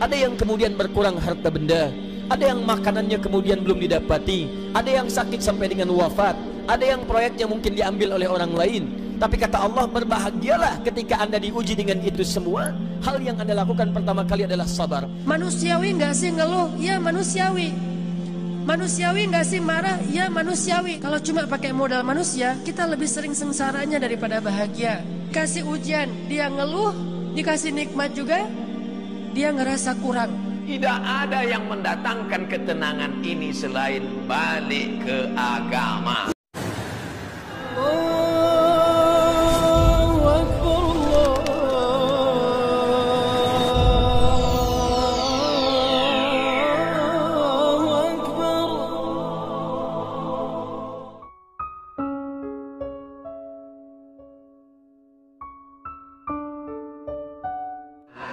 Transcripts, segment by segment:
ada yang kemudian berkurang harta benda, ada yang makanannya kemudian belum didapati, ada yang sakit sampai dengan wafat, ada yang proyeknya mungkin diambil oleh orang lain. Tapi kata Allah, berbahagialah ketika anda diuji dengan itu semua. Hal yang anda lakukan pertama kali adalah sabar. Manusiawi nggak sih ngeluh? Ya manusiawi. Manusiawi nggak sih marah? Ya manusiawi. Kalau cuma pakai modal manusia, kita lebih sering sengsaranya daripada bahagia. Kasih ujian, dia ngeluh. Dikasih nikmat juga, dia ngerasa kurang. Tidak ada yang mendatangkan ketenangan ini selain balik ke agama.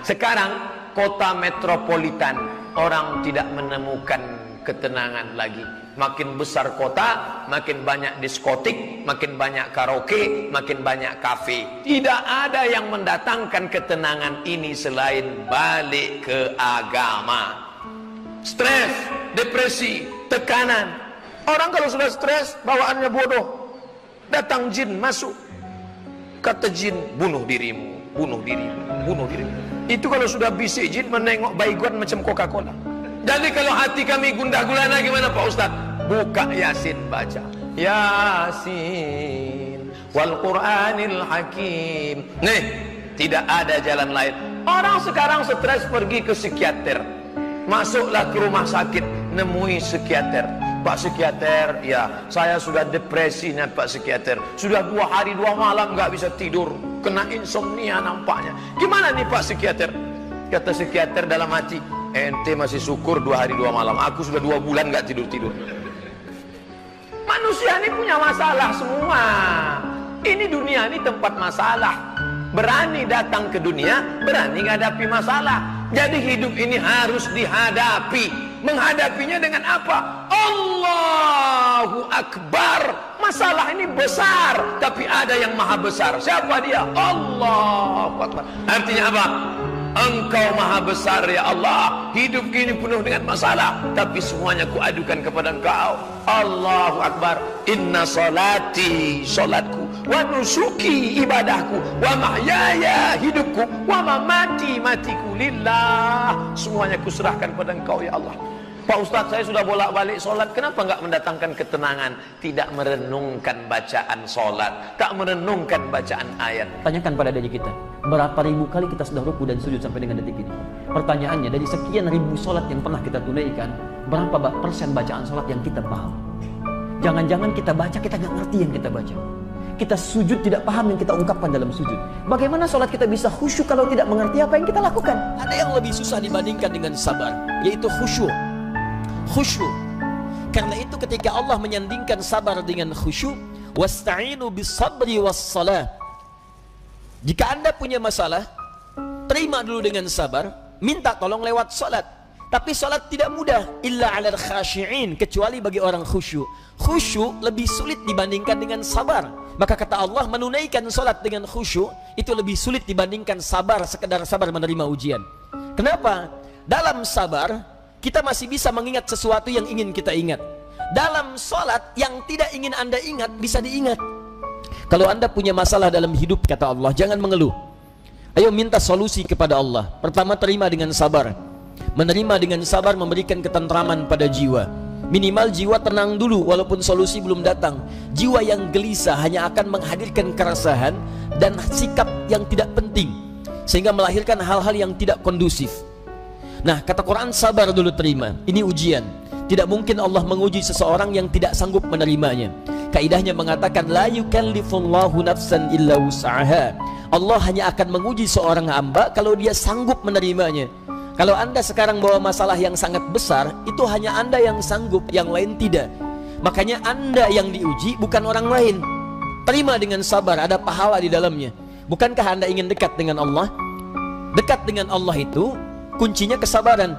Sekarang kota metropolitan, orang tidak menemukan ketenangan lagi. Makin besar kota, makin banyak diskotik, makin banyak karaoke, makin banyak kafe. Tidak ada yang mendatangkan ketenangan ini selain balik ke agama. Stres, depresi, tekanan. Orang kalau sudah stres, bawaannya bodoh. Datang jin masuk, kata jin, bunuh dirimu, bunuh dirimu, bunuh dirimu. Itu kalau sudah bisik jin menengok baygon macam Coca-Cola. Jadi kalau hati kami gundah gulana gimana Pak Ustadz? Buka Yasin, baca Yasin wal Qur'anil Hakim. Nih, tidak ada jalan lain. Orang sekarang stres pergi ke psikiater. Masuklah ke rumah sakit, nemui psikiater. Pak psikiater, ya saya sudah depresi nih Pak psikiater. Sudah 2 hari 2 malam nggak bisa tidur, kena insomnia nampaknya. Gimana nih Pak psikiater? Kata psikiater dalam hati, ente masih syukur 2 hari 2 malam. Aku sudah 2 bulan nggak tidur-tidur. Manusia ini punya masalah semua. Ini dunia ini tempat masalah. Berani datang ke dunia, berani menghadapi masalah. Jadi hidup ini harus dihadapi. Menghadapinya dengan apa? Allahu Akbar. Masalah ini besar, tapi ada yang maha besar. Siapa dia? Allahu Akbar. Artinya apa? Engkau maha besar ya Allah. Hidup ini penuh dengan masalah, tapi semuanya kuadukan kepada Engkau. Allahu Akbar. Inna salati, salatku, wa nusuki, ibadahku, wa mahyaya, hidupku, wa mamati, matiku lillah. Semuanya kuserahkan pada Engkau ya Allah. Pak Ustadz, saya sudah bolak-balik sholat, kenapa nggak mendatangkan ketenangan? Tidak merenungkan bacaan sholat, tak merenungkan bacaan ayat. Tanyakan pada diri kita, berapa ribu kali kita sudah ruku dan sujud sampai dengan detik ini? Pertanyaannya, dari sekian ribu sholat yang pernah kita tunaikan, berapa persen bacaan sholat yang kita paham? Jangan-jangan kita baca, kita nggak ngerti yang kita baca. Kita sujud tidak paham yang kita ungkapkan dalam sujud. Bagaimana sholat kita bisa khusyuk kalau tidak mengerti apa yang kita lakukan? Ada yang lebih susah dibandingkan dengan sabar, yaitu khusyuk. Khusyuk. Karena itu ketika Allah menyandingkan sabar dengan khusyuk, wasta'inu bis-sabri was-salah. Jika Anda punya masalah, terima dulu dengan sabar, minta tolong lewat salat. Tapi salat tidak mudah, illa 'alal khashi'in, kecuali bagi orang khusyuk. Khusyuk lebih sulit dibandingkan dengan sabar. Maka kata Allah, menunaikan salat dengan khusyuk itu lebih sulit dibandingkan sabar, sekedar sabar menerima ujian. Kenapa? Dalam sabar kita masih bisa mengingat sesuatu yang ingin kita ingat. Dalam sholat, yang tidak ingin Anda ingat, bisa diingat. Kalau Anda punya masalah dalam hidup, kata Allah, jangan mengeluh. Ayo minta solusi kepada Allah. Pertama, terima dengan sabar. Menerima dengan sabar memberikan ketentraman pada jiwa. Minimal jiwa tenang dulu, walaupun solusi belum datang. Jiwa yang gelisah hanya akan menghadirkan keresahan dan sikap yang tidak penting, sehingga melahirkan hal-hal yang tidak kondusif. Nah, kata Quran, sabar dulu, terima. Ini ujian. Tidak mungkin Allah menguji seseorang yang tidak sanggup menerimanya. Kaidahnya mengatakan, la yukallifullahu nafsan illa wus'aha. Allah hanya akan menguji seorang hamba kalau dia sanggup menerimanya. Kalau Anda sekarang bawa masalah yang sangat besar, itu hanya Anda yang sanggup, yang lain tidak. Makanya Anda yang diuji, bukan orang lain. Terima dengan sabar, ada pahala di dalamnya. Bukankah Anda ingin dekat dengan Allah? Dekat dengan Allah itu kuncinya kesabaran.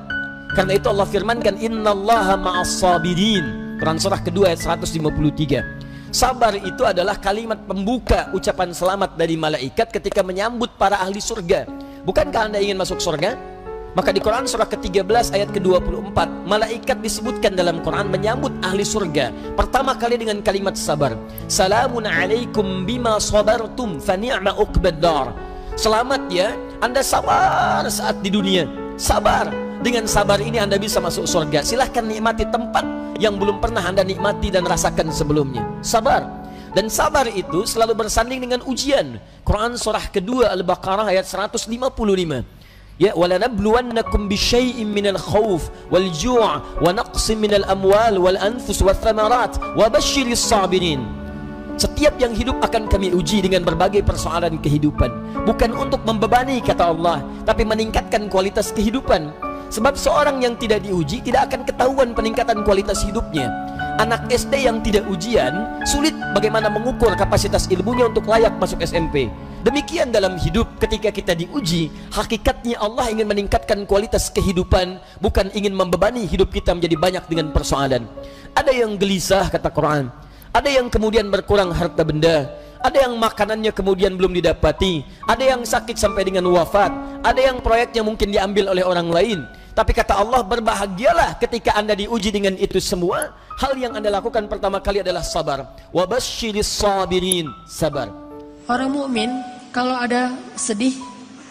Karena itu Allah firmankan, innallaha ma'as-sabirin. Quran surah kedua ayat 153. Sabar itu adalah kalimat pembuka ucapan selamat dari malaikat ketika menyambut para ahli surga. Bukankah Anda ingin masuk surga? Maka di Quran surah ke-13 ayat ke-24, malaikat disebutkan dalam Quran menyambut ahli surga pertama kali dengan kalimat sabar. Salamun alaikum bima sabartum fa ni'ma uqbaddar. Selamat ya, Anda sabar saat di dunia. Sabar. Dengan sabar ini Anda bisa masuk surga. Silahkan nikmati tempat yang belum pernah Anda nikmati dan rasakan sebelumnya. Sabar. Dan sabar itu selalu bersanding dengan ujian. Quran surah kedua Al-Baqarah ayat 155. Ya, walanabluwannakum bisyai'in minal khauf wal ju' wa naqsin minal amwal wal anfus wath thamarat wa basyiris sabirin. Setiap yang hidup akan kami uji dengan berbagai persoalan kehidupan, bukan untuk membebani kata Allah, tapi meningkatkan kualitas kehidupan. Sebab seorang yang tidak diuji tidak akan ketahuan peningkatan kualitas hidupnya. Anak SD yang tidak ujian sulit bagaimana mengukur kapasitas ilmunya untuk layak masuk SMP. Demikian dalam hidup, ketika kita diuji, hakikatnya Allah ingin meningkatkan kualitas kehidupan, bukan ingin membebani hidup kita menjadi banyak dengan persoalan. Ada yang gelisah kata Quran, ada yang kemudian berkurang harta benda, ada yang makanannya kemudian belum didapati, ada yang sakit sampai dengan wafat, ada yang proyeknya mungkin diambil oleh orang lain. Tapi kata Allah, berbahagialah ketika Anda diuji dengan itu semua. Hal yang Anda lakukan pertama kali adalah sabar. Wa basyiris sabirin, sabar. Orang mukmin kalau ada sedih,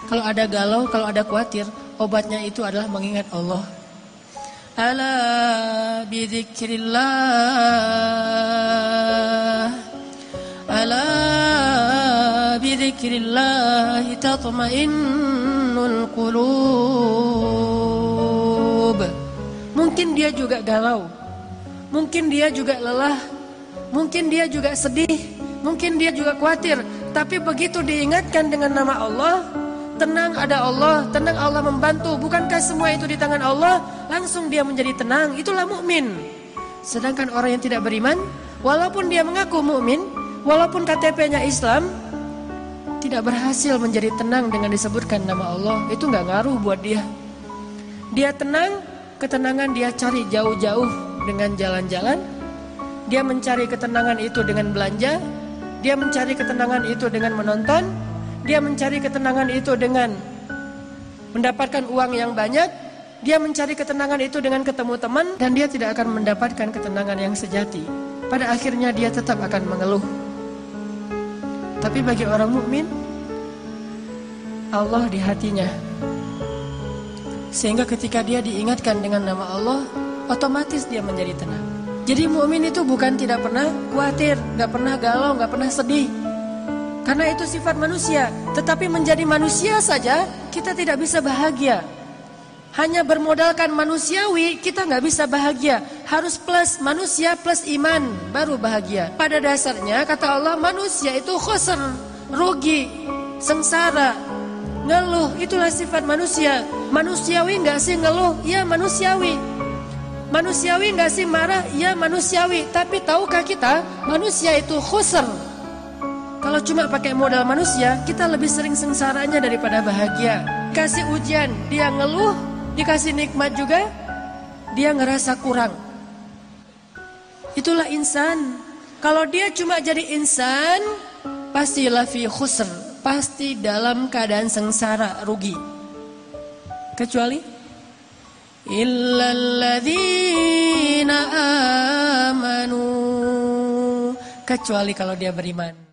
kalau ada galau, kalau ada khawatir, obatnya itu adalah mengingat Allah. Ala bidzikrillah, ala bidzikrillah tatma'innul qulub. Mungkin dia juga galau, mungkin dia juga lelah, mungkin dia juga sedih, mungkin dia juga khawatir. Tapi begitu diingatkan dengan nama Allah, tenang, ada Allah, tenang, Allah membantu. Bukankah semua itu di tangan Allah? Langsung dia menjadi tenang. Itulah mukmin. Sedangkan orang yang tidak beriman, walaupun dia mengaku mukmin, walaupun KTP-nya Islam, tidak berhasil menjadi tenang dengan disebutkan nama Allah. Itu nggak ngaruh buat dia. Dia tenang, ketenangan dia cari jauh-jauh dengan jalan-jalan. Dia mencari ketenangan itu dengan belanja. Dia mencari ketenangan itu dengan menonton. Dia mencari ketenangan itu dengan mendapatkan uang yang banyak. Dia mencari ketenangan itu dengan ketemu teman. Dan dia tidak akan mendapatkan ketenangan yang sejati. Pada akhirnya dia tetap akan mengeluh. Tapi bagi orang mukmin, Allah di hatinya. Sehingga ketika dia diingatkan dengan nama Allah, otomatis dia menjadi tenang. Jadi mukmin itu bukan tidak pernah khawatir, nggak pernah galau, nggak pernah sedih. Karena itu sifat manusia. Tetapi menjadi manusia saja kita tidak bisa bahagia. Hanya bermodalkan manusiawi kita nggak bisa bahagia. Harus plus manusia plus iman baru bahagia. Pada dasarnya kata Allah, manusia itu khusr, rugi, sengsara, ngeluh. Itulah sifat manusia. Manusiawi nggak sih ngeluh? Ya manusiawi. Manusiawi nggak sih marah? Ya manusiawi. Tapi tahukah kita manusia itu khusr? Kalau cuma pakai modal manusia, kita lebih sering sengsaranya daripada bahagia. Kasih ujian, dia ngeluh. Dikasih nikmat juga, dia ngerasa kurang. Itulah insan. Kalau dia cuma jadi insan, pastilah fi khusr, pasti dalam keadaan sengsara, rugi. Kecuali illalladzina amanu, kecuali kalau dia beriman.